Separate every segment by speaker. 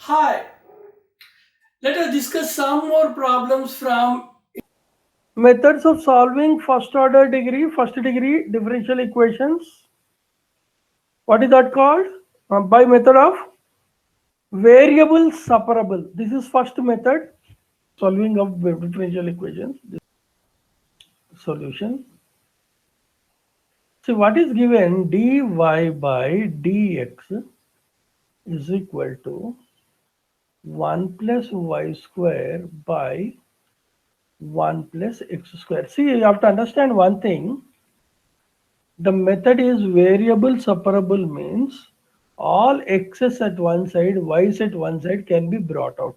Speaker 1: Hi, let us discuss some more problems from methods of solving first degree differential equations. What is that called? By method of variable separable. This is first method solving of differential equations. This solution. See what is given dy by dx is equal to 1 plus y square by 1 plus x square. See, you have to understand one thing. The method is variable separable means all x's at one side, y's at one side can be brought out.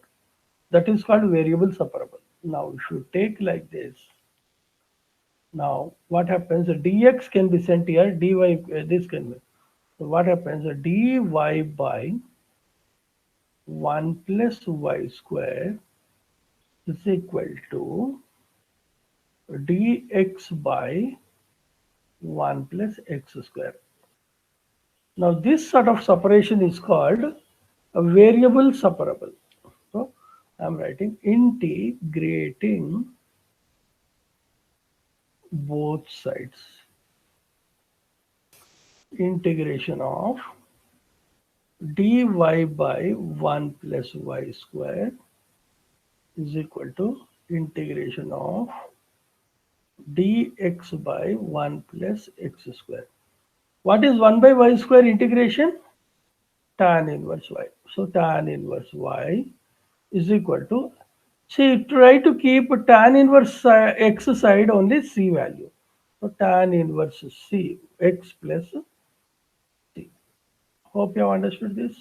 Speaker 1: That is called variable separable. Now, if you take like this, now what happens? Dx can be sent here, dy, this can be. So what happens? Dy by 1 plus y square is equal to dx by 1 plus x square. Now this sort of separation is called a variable separable. So I'm writing integrating both sides. Integration of dy by 1 plus y square is equal to integration of dx by 1 plus x square. What is 1 by y square integration? Tan inverse y. So tan inverse y is equal to, see, try to keep tan inverse x side only c value. So tan inverse c x plus c. Hope you have understood this.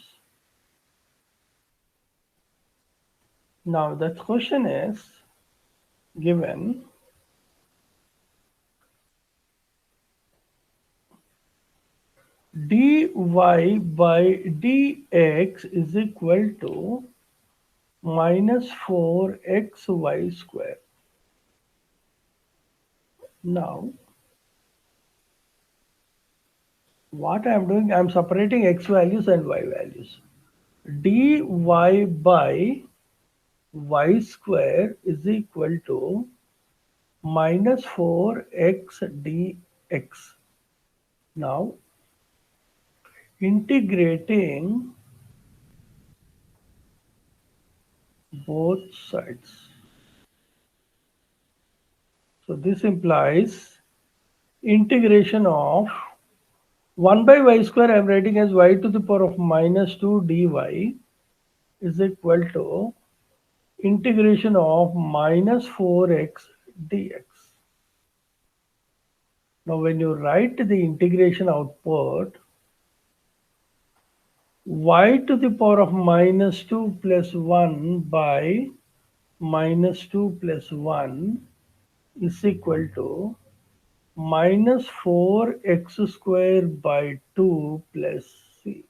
Speaker 1: Now the question is given dy by dx is equal to minus 4xy square. Now what I am doing, I am separating x values and y values. Dy by y square is equal to minus 4x dx. Now integrating both sides. So this implies integration of 1 by y square I am writing as y to the power of minus 2 dy is equal to integration of minus 4x dx. Now when you write the integration output, y to the power of minus 2 plus 1 by minus 2 plus 1 is equal to minus 4x square by 2 plus c.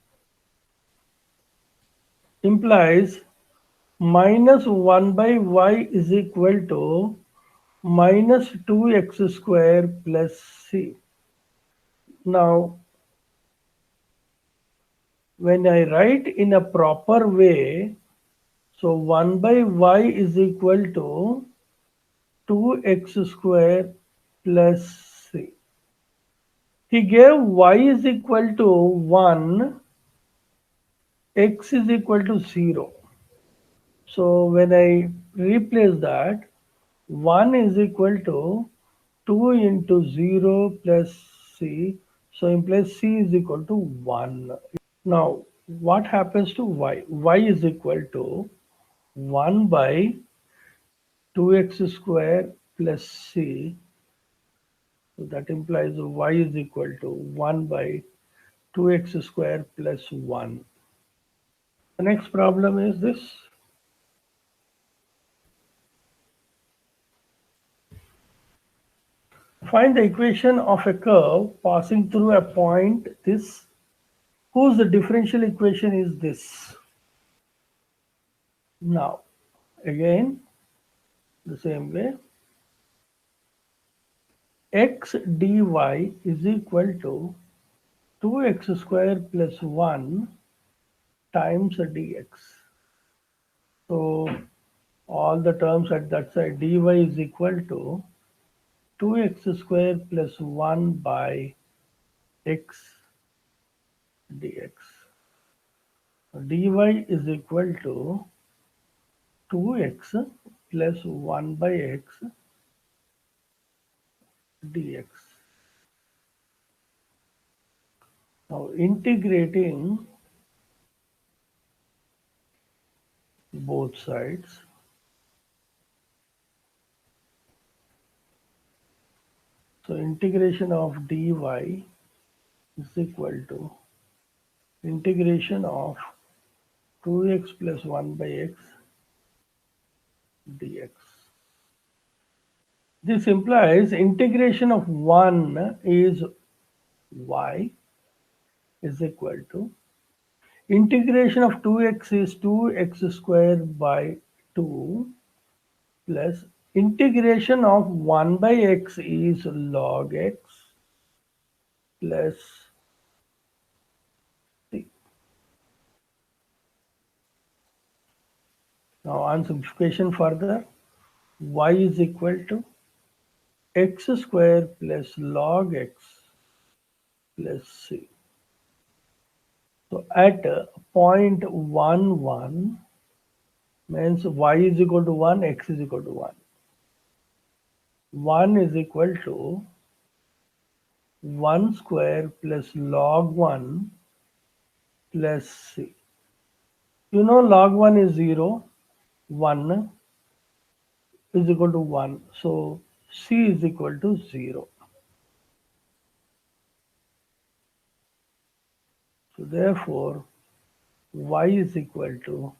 Speaker 1: Implies minus 1 by y is equal to minus 2x square plus c. Now when I write in a proper way, so 1 by y is equal to 2x square plus c. He gave y is equal to 1, x is equal to 0. So when I replace that, 1 is equal to 2 into 0 plus c. So implies c is equal to 1. Now what happens to y? Y is equal to 1 by 2x square plus c. So that implies y is equal to 1 by 2x square plus 1. The next problem is this. Find the equation of a curve passing through a point this whose differential equation is this. Now, again, the same way, x dy is equal to 2x square plus 1 times dx. So all the terms at that side, dy is equal to 2x square plus 1 by x dx. Dy is equal to 2x plus 1 by x dx. Now integrating both sides, so integration of dy is equal to integration of 2x plus 1 by x dx. This implies integration of 1 is y is equal to integration of 2x is 2x squared by 2 plus integration of 1 by x is log x plus c. Now on simplification further, y is equal to x square plus log x plus c. So at point 1, 1 means y is equal to 1, x is equal to 1. 1 is equal to 1 square plus log 1 plus c. You know log 1 is 0, 1 is equal to 1. So c is equal to 0. So therefore y is equal to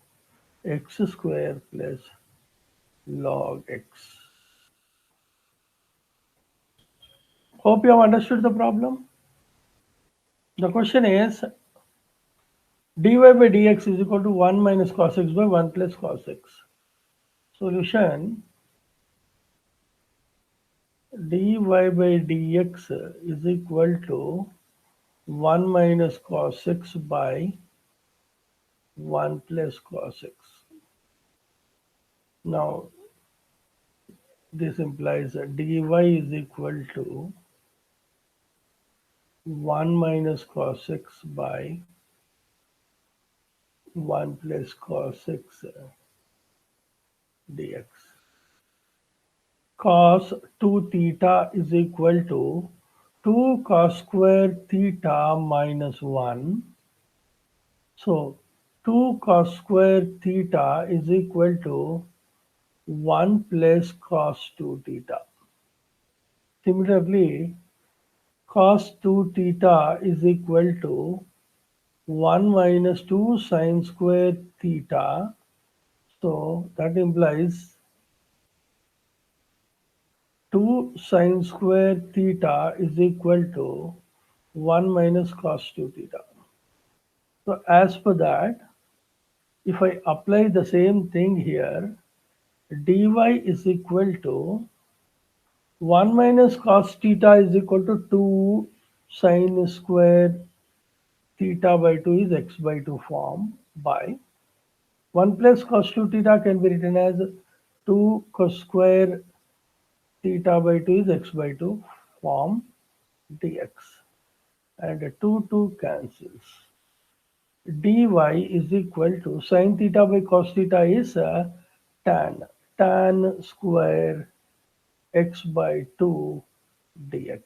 Speaker 1: x square plus log x. Hope you have understood the problem. The question is dy by dx is equal to 1 minus cos x by 1 plus cos x. Solution dy by dx is equal to 1 minus cos x by 1 plus cos x. Now this implies that dy is equal to 1 minus cos x by 1 plus cos x dx. Cos 2 theta is equal to 2 cos square theta minus 1. So 2 cos square theta is equal to 1 plus cos 2 theta. Similarly, cos 2 theta is equal to 1 minus 2 sine square theta. So that implies 2 sine square theta is equal to 1 minus cos 2 theta. So as per that, if I apply the same thing here, dy is equal to 1 minus cos theta is equal to 2 sine square theta by 2 is x by 2 form by 1 plus cos 2 theta can be written as 2 cos square theta by 2 is x by 2 form dx, and 2 cancels. Dy is equal to sin theta by cos theta is tan square x by 2 dx.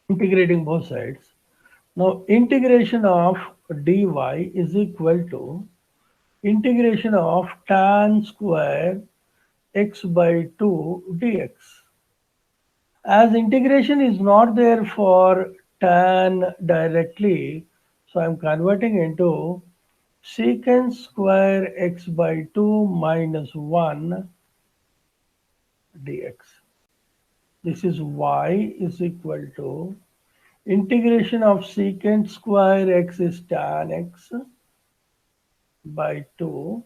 Speaker 1: Integrating both sides. Now integration of dy is equal to integration of tan square x by 2 dx. As integration is not there for tan directly, so I'm converting into secant square x by 2 minus 1 dx. This is y is equal to integration of secant square x is tan x by 2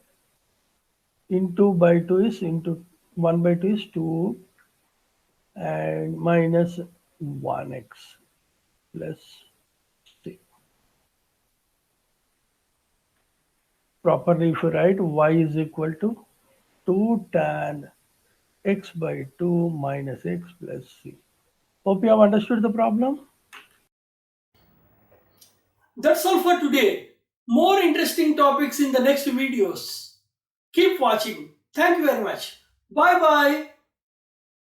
Speaker 1: into by 2 is into 1 by 2 is 2 and minus 1x plus c. properly if you write y is equal to 2 tan x by 2 minus x plus c. Hope you have understood the problem.
Speaker 2: That's all for today. More interesting topics in the next videos. Keep watching. Thank you very much. Bye bye.